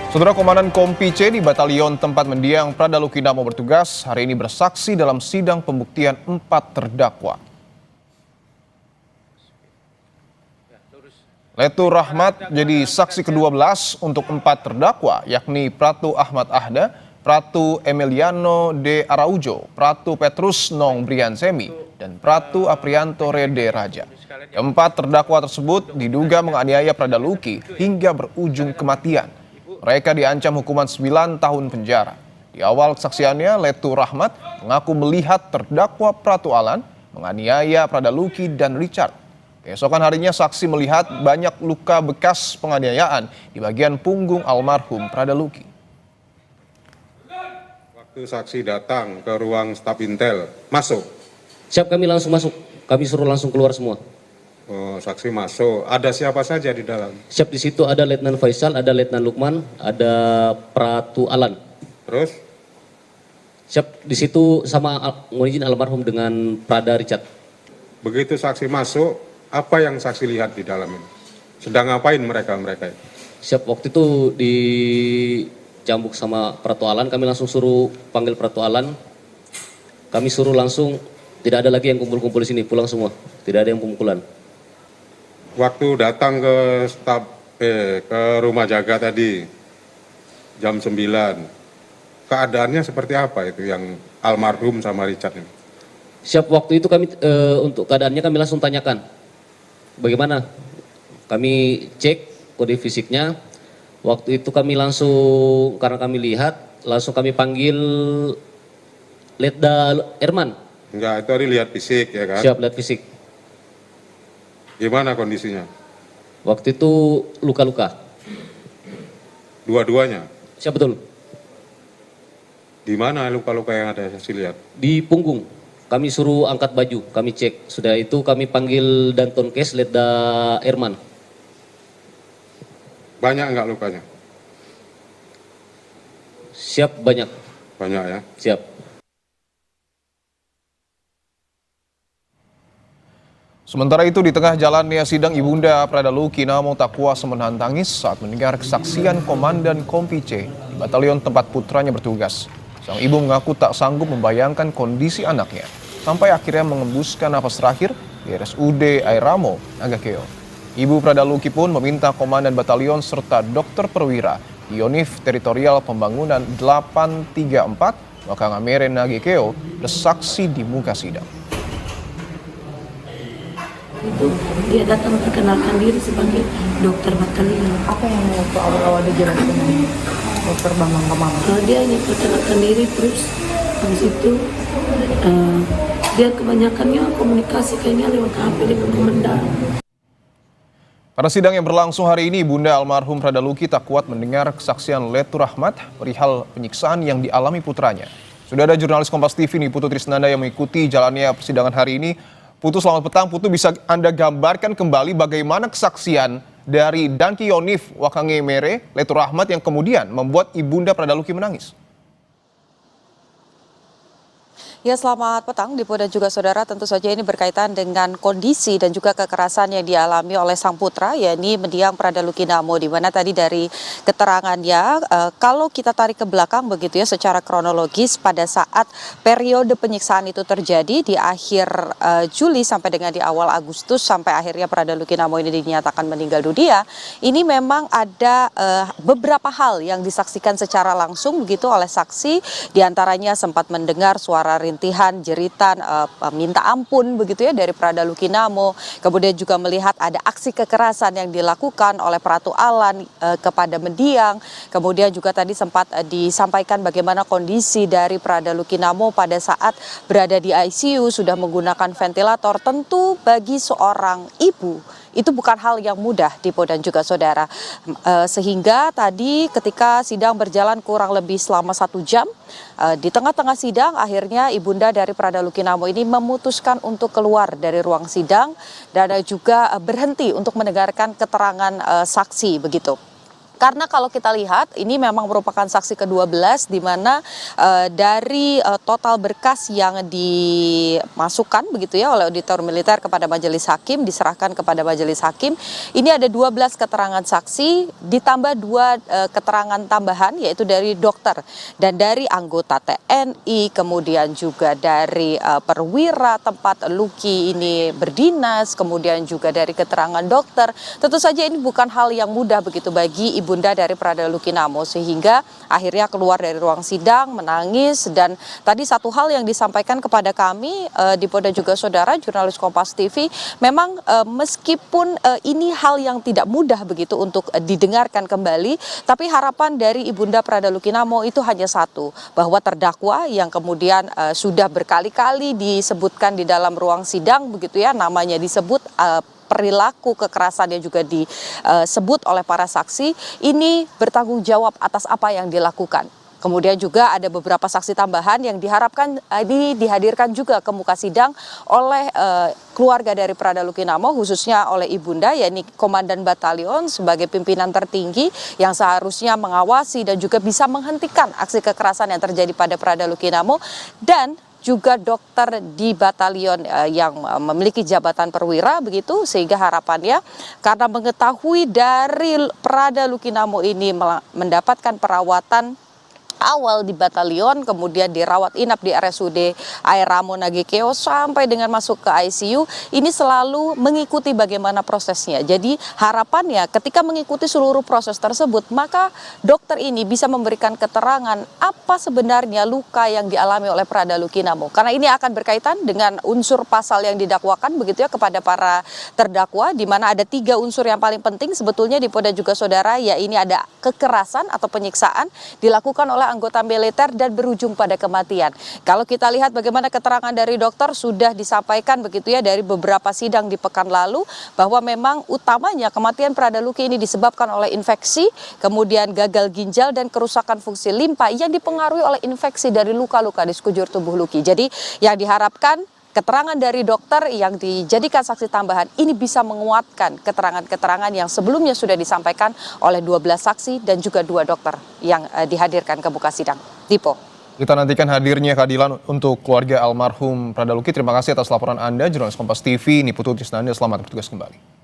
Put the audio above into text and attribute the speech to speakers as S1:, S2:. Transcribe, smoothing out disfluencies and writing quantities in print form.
S1: Saudara Komandan Kompi C di Batalion Tempat Mendiang Pradaluki Namo bertugas hari ini bersaksi dalam sidang pembuktian 4 terdakwa. Letu Rahmat jadi saksi ke-12 untuk 4 terdakwa, yakni Pratu Ahmad Ahda, Pratu Emiliano de Araujo, Pratu Petrus Nong Briansemi, dan Pratu Aprianto Rede Raja. Keempat terdakwa tersebut diduga menganiaya Pradaluki hingga berujung kematian. Mereka diancam hukuman 9 tahun penjara. Di awal kesaksiannya, Letu Rahmat mengaku melihat terdakwa Pratu Alan menganiaya Pradaluki dan Richard. Keesokan harinya saksi melihat banyak luka bekas penganiayaan di bagian punggung almarhum Pradaluki.
S2: Waktu saksi datang ke ruang staf intel, masuk.
S3: Siap, kami langsung masuk. Kami suruh langsung keluar semua.
S2: Oh, saksi masuk. Ada siapa saja di dalam?
S3: Siap, di situ ada Letnan Faisal, ada Letnan Lukman, ada Pratu Alan.
S2: Terus?
S3: Siap, di situ sama mohon izin almarhum dengan Prada Richard.
S2: Begitu saksi masuk, apa yang saksi lihat di dalam ini? Sedang ngapain mereka?
S3: Siap, waktu itu dicambuk sama Pratu Alan, kami langsung suruh panggil Pratu Alan. Kami suruh langsung, tidak ada lagi yang kumpul-kumpul di sini, pulang semua. Tidak ada yang pemukulan.
S2: Waktu datang ke staf ke rumah jaga tadi jam 9, keadaannya seperti apa itu yang almarhum sama Richard ini?
S3: Siap, waktu itu kami untuk keadaannya kami langsung tanyakan bagaimana. Kami cek kode fisiknya. Waktu itu kami langsung, karena kami lihat, langsung kami panggil Letda Erman.
S2: Enggak, itu tadi lihat fisik ya kan?
S3: Siap, lihat fisik.
S2: Gimana kondisinya?
S3: Waktu itu luka-luka.
S2: Dua-duanya?
S3: Siap, betul.
S2: Di mana luka-luka yang ada saksi lihat?
S3: Di punggung. Kami suruh angkat baju, kami cek. Sudah itu kami panggil Danton Kes, Letda Erman.
S2: Banyak enggak lukanya?
S3: Siap, banyak.
S2: Banyak ya?
S3: Siap.
S1: Sementara itu di tengah jalannya sidang Ibunda Pradaluki Namo tak kuasa menahan tangis saat mendengar kesaksian Komandan Kompi C di Batalion tempat putranya bertugas. Sang ibu mengaku tak sanggup membayangkan kondisi anaknya sampai akhirnya mengembuskan napas terakhir di RSUD Airamo, Agakeo. Ibu Pradaluki pun meminta Komandan Batalion serta Dokter Perwira di Unif Teritorial Pembangunan 834 Wakangamere Nagekeo bersaksi di muka sidang.
S4: Itu dia datang memperkenalkan diri sebagai dokter batalion.
S5: Apa yang waktu awal-awal dia jelaskan dokter Bambang Kamang?
S4: Dia hanya perkenalkan diri, terus habis itu dia kebanyakannya komunikasi kayaknya lewat HP dengan komandan.
S1: Pada sidang yang berlangsung hari ini, Bunda almarhum Pradaluki tak kuat mendengar kesaksian Letu Rahmat perihal penyiksaan yang dialami putranya. Sudah ada jurnalis Kompas TV nih, Putu Trisnanda, yang mengikuti jalannya persidangan hari ini. Putu, selamat petang. Putu, bisa Anda gambarkan kembali bagaimana kesaksian dari Danki Yonif Wakangemere, Letu Rahmat, yang kemudian membuat Ibunda Pradaluki menangis?
S6: Ya, selamat petang Dipo dan juga saudara. Tentu saja ini berkaitan dengan kondisi dan juga kekerasan yang dialami oleh sang putra, yakni mendiang Pradaluki Namo, di mana tadi dari keterangannya, kalau kita tarik ke belakang begitu ya secara kronologis, pada saat periode penyiksaan itu terjadi di akhir Juli sampai dengan di awal Agustus, sampai akhirnya Pradaluki Namo ini dinyatakan meninggal dunia, ini memang ada beberapa hal yang disaksikan secara langsung begitu oleh saksi, diantaranya sempat mendengar suara rintihan, jeritan, minta ampun begitu ya dari Pradaluki Namo. Kemudian juga melihat ada aksi kekerasan yang dilakukan oleh Pratu Alan kepada mendiang. Kemudian juga tadi sempat disampaikan bagaimana kondisi dari Pradaluki Namo pada saat berada di ICU, sudah menggunakan ventilator. Tentu bagi seorang ibu itu bukan hal yang mudah, Dipo dan juga saudara. Sehingga tadi ketika sidang berjalan kurang lebih selama 1 jam, di tengah-tengah sidang akhirnya Ibunda dari Pradaluki Namo ini memutuskan untuk keluar dari ruang sidang dan juga berhenti untuk mendengarkan keterangan saksi begitu. Karena kalau kita lihat ini memang merupakan saksi ke-12 di mana dari total berkas yang dimasukkan begitu ya oleh auditor militer kepada majelis hakim, diserahkan kepada majelis hakim, ini ada 12 keterangan saksi ditambah 2 keterangan tambahan yaitu dari dokter dan dari anggota TNI, kemudian juga dari perwira tempat Luki ini berdinas, kemudian juga dari keterangan dokter. Tentu saja ini bukan hal yang mudah begitu bagi ibunda dari Pradana Luki Namo, sehingga akhirnya keluar dari ruang sidang menangis. Dan tadi satu hal yang disampaikan kepada kami di Polda juga Saudara, jurnalis Kompas TV, memang meskipun ini hal yang tidak mudah begitu untuk didengarkan kembali, tapi harapan dari ibunda Pradana Luki Namo itu hanya satu, bahwa terdakwa yang kemudian sudah berkali-kali disebutkan di dalam ruang sidang begitu ya, namanya disebut, perilaku kekerasan yang juga disebut oleh para saksi, ini bertanggung jawab atas apa yang dilakukan. Kemudian juga ada beberapa saksi tambahan yang diharapkan ini dihadirkan juga ke muka sidang oleh keluarga dari Pradana Luki Namo, khususnya oleh ibunda, yakni Komandan Batalion sebagai pimpinan tertinggi yang seharusnya mengawasi dan juga bisa menghentikan aksi kekerasan yang terjadi pada Pradana Luki Namo, dan juga dokter di batalion yang memiliki jabatan perwira begitu, sehingga harapannya karena mengetahui dari Pradana Luki Namo ini mendapatkan perawatan awal di batalion, kemudian dirawat inap di RSUD Air Ramo Nagekeo sampai dengan masuk ke ICU, ini selalu mengikuti bagaimana prosesnya. Jadi harapannya ketika mengikuti seluruh proses tersebut, maka dokter ini bisa memberikan keterangan apa sebenarnya luka yang dialami oleh Pradana Luki Namo. Karena ini akan berkaitan dengan unsur pasal yang didakwakan begitu ya kepada para terdakwa, di mana ada 3 unsur yang paling penting sebetulnya di Polda juga Saudara, ya ini ada kekerasan atau penyiksaan dilakukan oleh anggota militer dan berujung pada kematian. Kalau kita lihat bagaimana keterangan dari dokter sudah disampaikan begitu ya dari beberapa sidang di pekan lalu, bahwa memang utamanya kematian Pradana Luki ini disebabkan oleh infeksi, kemudian gagal ginjal dan kerusakan fungsi limpa yang dipengaruhi oleh infeksi dari luka-luka di sekujur tubuh Luki. Jadi yang diharapkan keterangan dari dokter yang dijadikan saksi tambahan ini bisa menguatkan keterangan-keterangan yang sebelumnya sudah disampaikan oleh 12 saksi dan juga 2 dokter yang dihadirkan ke muka sidang. Dipo.
S1: Kita nantikan hadirnya keadilan untuk keluarga almarhum Pradana Luki. Terima kasih atas laporan Anda, jurnalis Kompas TV, Niputu Tisnanda. Selamat bertugas kembali.